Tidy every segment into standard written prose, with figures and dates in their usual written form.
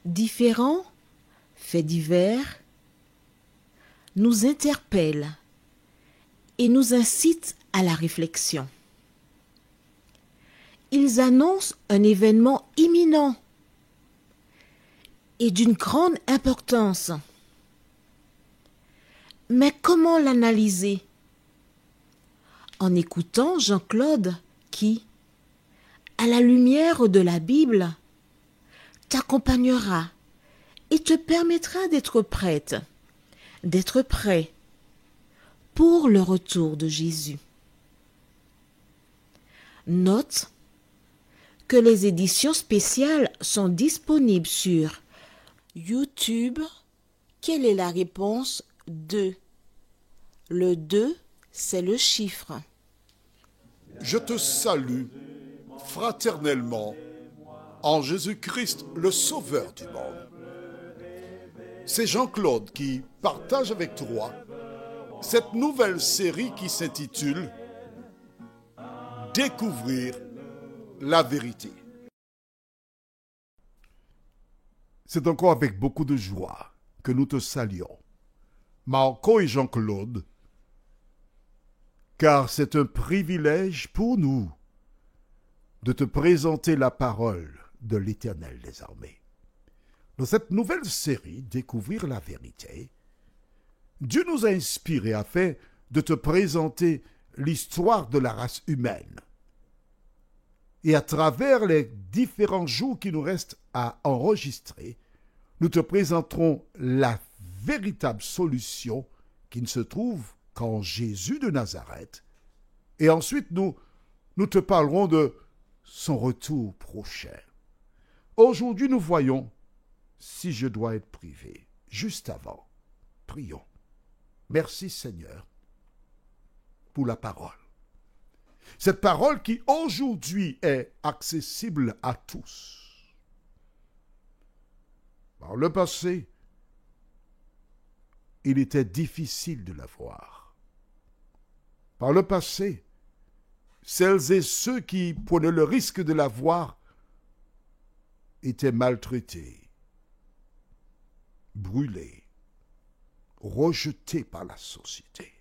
Différents faits divers nous interpellent et nous incitent à la réflexion. Ils annoncent un événement imminent et d'une grande importance. Mais comment l'analyser? En écoutant Jean-Claude qui, à la lumière de la Bible, t'accompagnera et te permettra d'être prête, d'être prêt pour le retour de Jésus. Note que les éditions spéciales sont disponibles sur YouTube. Quelle est la réponse 2? Le 2, c'est le chiffre. Je te salue fraternellement en Jésus-Christ, le Sauveur du monde. C'est Jean-Claude qui partage avec toi cette nouvelle série qui s'intitule « Découvrir la vérité ». C'est encore avec beaucoup de joie que nous te saluons, Marco et Jean-Claude, car c'est un privilège pour nous de te présenter la parole de l'Éternel des armées. Dans cette nouvelle série, Découvrir la vérité, Dieu nous a inspirés afin de te présenter l'histoire de la race humaine. Et à travers les différents jours qui nous restent à enregistrer, nous te présenterons la véritable solution qui ne se trouve qu'en Jésus de Nazareth. Et ensuite, nous te parlerons de son retour prochain. Aujourd'hui, nous voyons si je dois être privé. Juste avant, prions. Merci Seigneur pour la parole. Cette parole qui aujourd'hui est accessible à tous. Par le passé, il était difficile de la voir. Par le passé, celles et ceux qui prenaient le risque de la voir étaient maltraités, brûlés, rejetés par la société.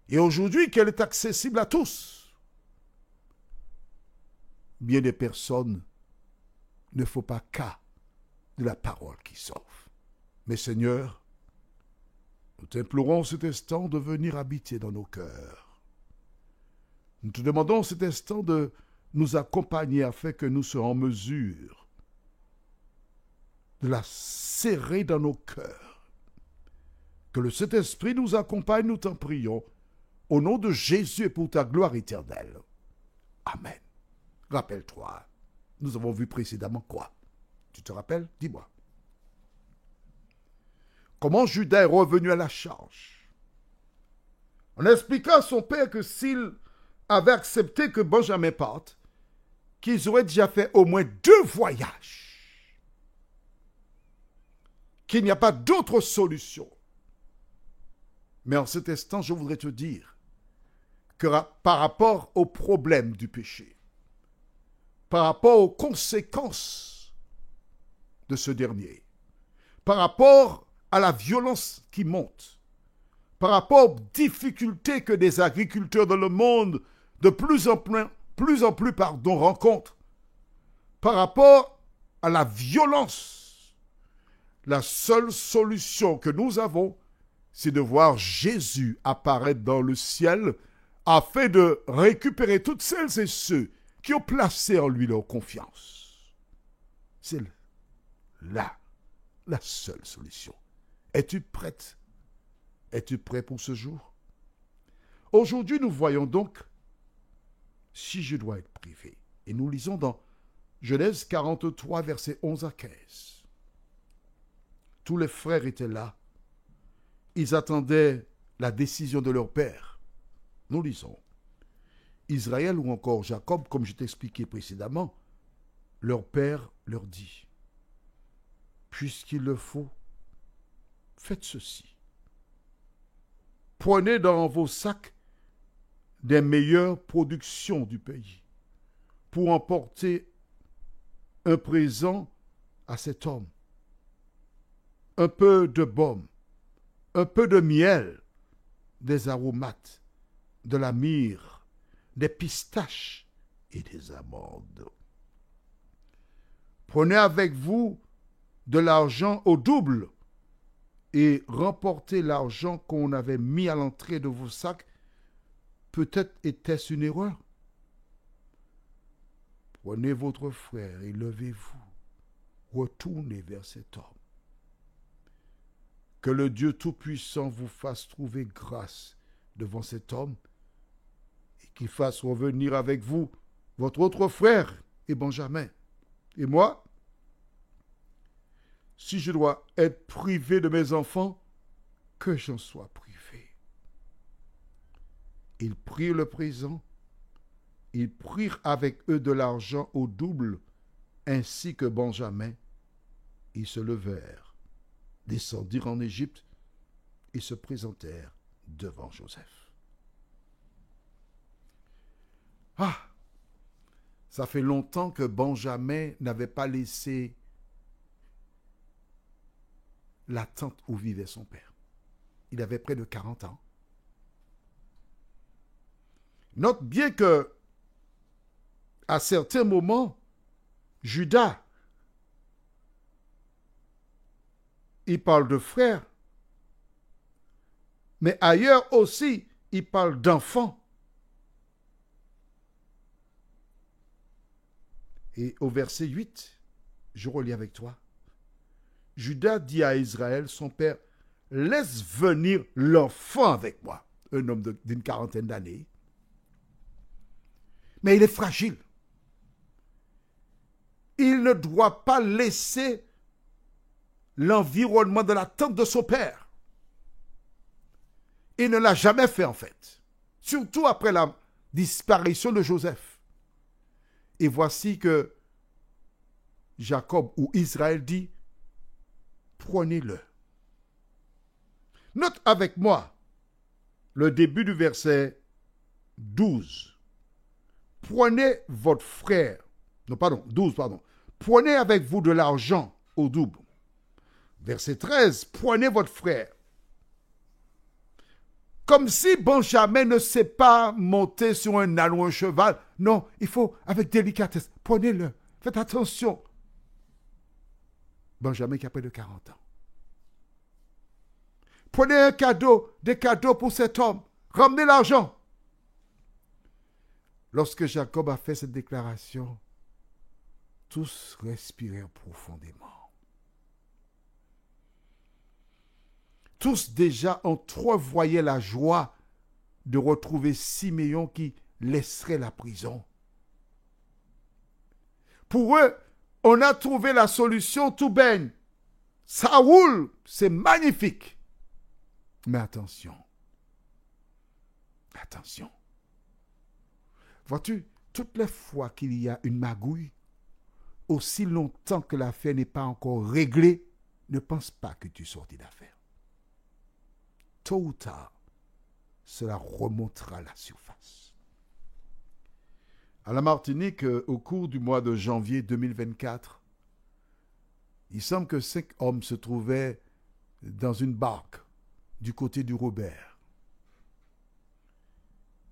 Et aujourd'hui qu'elle est accessible à tous, bien des personnes ne font pas cas de la parole qui sauve. Mais Seigneur, nous t'implorons cet instant de venir habiter dans nos cœurs. Nous te demandons cet instant de nous accompagner afin que nous soyons en mesure de la serrer dans nos cœurs. Que le Saint-Esprit nous accompagne, nous t'en prions, au nom de Jésus et pour ta gloire éternelle. Amen. Rappelle-toi, nous avons vu précédemment quoi? Tu te rappelles? Dis-moi. Comment Judas est revenu à la charge, en expliquant à son père que s'il avait accepté que Benjamin parte, qu'ils auraient déjà fait au moins 2 voyages, qu'il n'y a pas d'autre solution. Mais en cet instant, je voudrais te dire que par rapport au problème du péché, par rapport aux conséquences de ce dernier, par rapport à la violence qui monte, par rapport aux difficultés que des agriculteurs dans le monde de plus en plus rencontrent, par rapport à la violence, la seule solution que nous avons, c'est de voir Jésus apparaître dans le ciel afin de récupérer toutes celles et ceux qui ont placé en lui leur confiance. C'est là la seule solution. Es-tu prête? Es-tu prêt pour ce jour? Aujourd'hui, nous voyons donc si je dois être privé. Et nous lisons dans Genèse 43, versets 11 à 15. Tous les frères étaient là ils attendaient la décision de leur père. Nous lisons. Israël ou encore Jacob, comme je t'ai expliqué précédemment, leur père leur dit, puisqu'il le faut, faites ceci. Prenez dans vos sacs des meilleures productions du pays pour emporter un présent à cet homme. Un peu de baume, un peu de miel, des aromates, de la myrrhe, des pistaches et des amandes. Prenez avec vous de l'argent au double et remportez l'argent qu'on avait mis à l'entrée de vos sacs. Peut-être était-ce une erreur. Prenez votre frère et levez-vous. Retournez vers cet homme. Que le Dieu Tout-Puissant vous fasse trouver grâce devant cet homme et qu'il fasse revenir avec vous votre autre frère et Benjamin. Et moi, si je dois être privé de mes enfants, que j'en sois privé. Ils prirent le présent, ils prirent avec eux de l'argent au double, ainsi que Benjamin. Ils se levèrent, descendirent en Égypte et se présentèrent devant Joseph. Ah, ça fait longtemps que Benjamin n'avait pas laissé la tente où vivait son père. Il avait près de 40 ans. Note bien que, à certains moments, Judas, il parle de frères, mais ailleurs aussi, il parle d'enfants. Et au verset 8, je relis avec toi. Judas dit à Israël, son père, « Laisse venir l'enfant avec moi. » Un homme d'une quarantaine d'années. Mais il est fragile. Il ne doit pas laisser l'environnement de la tente de son père. Il ne l'a jamais fait en fait. Surtout après la disparition de Joseph. Et voici que Jacob ou Israël dit, prenez-le. Note avec moi le début du verset 12. Prenez votre frère. Non, pardon, 12, pardon. Prenez avec vous de l'argent au double. Verset 13. Prenez votre frère. Comme si Benjamin ne sait pas monter sur un âne ou un cheval. Non, il faut, avec délicatesse, prenez-le. Faites attention. Benjamin qui a près de 40 ans. Prenez un cadeau, des cadeaux pour cet homme. Ramenez l'argent. Lorsque Jacob a fait cette déclaration, tous respirèrent profondément. Tous déjà entrevoyaient la joie de retrouver Siméon qui laisserait la prison. Pour eux, on a trouvé la solution, tout baigne. Ça roule, c'est magnifique. Mais attention. Attention. Vois-tu, toutes les fois qu'il y a une magouille, aussi longtemps que l'affaire n'est pas encore réglée, ne pense pas que tu sortis d'affaire. Tôt ou tard, cela remontera à la surface. À la Martinique, au cours du mois de janvier 2024, il semble que 5 hommes se trouvaient dans une barque du côté du Robert.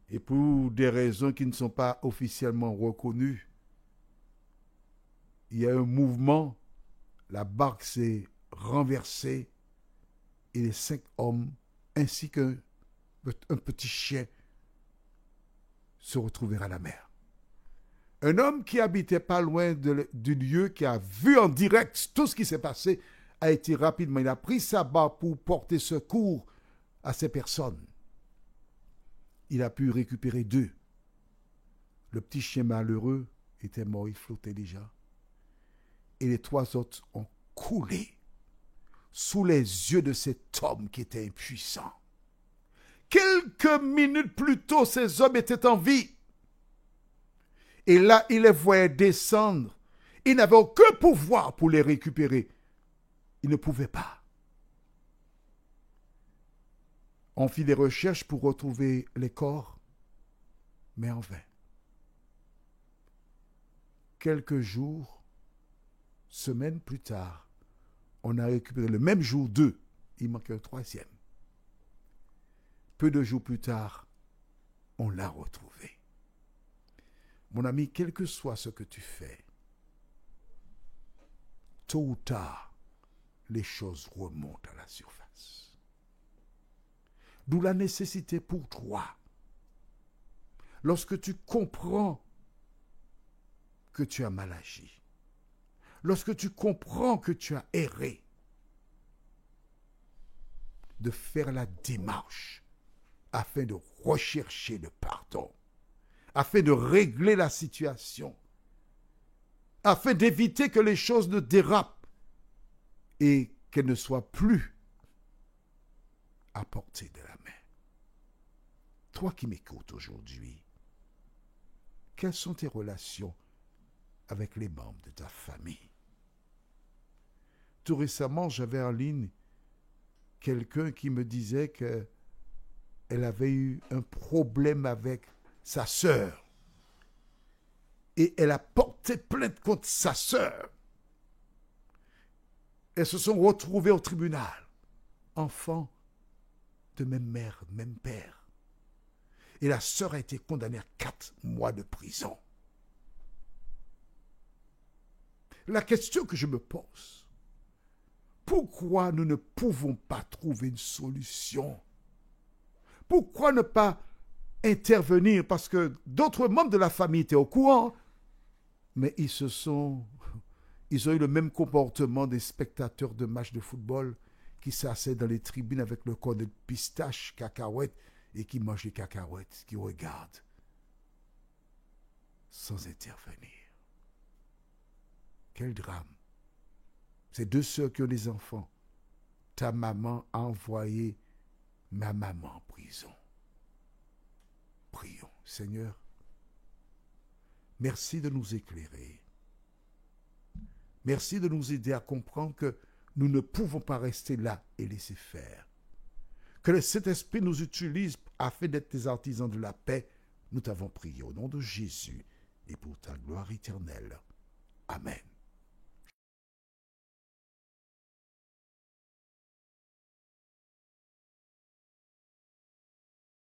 Et pour des raisons qui ne sont pas officiellement reconnues, il y a un mouvement, la barque s'est renversée et les 5 hommes ainsi qu'un petit chien se retrouvèrent à la mer. Un homme qui habitait pas loin du lieu, qui a vu en direct tout ce qui s'est passé, a été rapidement, il a pris sa barque pour porter secours à ces personnes. Il a pu récupérer 2. Le petit chien malheureux était mort, il flottait déjà. Et les 3 autres ont coulé sous les yeux de cet homme qui était impuissant. Quelques minutes plus tôt, ces hommes étaient en vie. Et là, il les voyait descendre. Il n'avait aucun pouvoir pour les récupérer. Il ne pouvait pas. On fit des recherches pour retrouver les corps, mais en vain. Quelques jours, semaines plus tard, on a récupéré le même jour 2. Il manquait un 3e. Peu de jours plus tard, on l'a retrouvé. Mon ami, quel que soit ce que tu fais, tôt ou tard, les choses remontent à la surface. D'où la nécessité pour toi, lorsque tu comprends que tu as mal agi, lorsque tu comprends que tu as erré, de faire la démarche afin de rechercher le pardon, afin de régler la situation, afin d'éviter que les choses ne dérapent et qu'elles ne soient plus à portée de la main. Toi qui m'écoutes aujourd'hui, quelles sont tes relations avec les membres de ta famille? Tout récemment, j'avais en ligne quelqu'un qui me disait qu'elle avait eu un problème avec sa sœur. Et elle a porté plainte contre sa sœur. Elles se sont retrouvées au tribunal. Enfants de même mère, même père. Et la sœur a été condamnée à 4 mois de prison. La question que je me pose, pourquoi nous ne pouvons pas trouver une solution? Pourquoi ne pas intervenir? Parce que d'autres membres de la famille étaient au courant, mais ils ont eu le même comportement des spectateurs de matchs de football qui s'assoient dans les tribunes avec le cornet de pistache, cacahuètes, et qui mangent les cacahuètes, qui regardent sans intervenir. Quel drame. Ces 2 sœurs qui ont des enfants. Ta maman a envoyé ma maman en prison. Prions. Seigneur, merci de nous éclairer. Merci de nous aider à comprendre que nous ne pouvons pas rester là et laisser faire. Que le Saint-Esprit nous utilise afin d'être des artisans de la paix. Nous t'avons prié au nom de Jésus et pour ta gloire éternelle. Amen.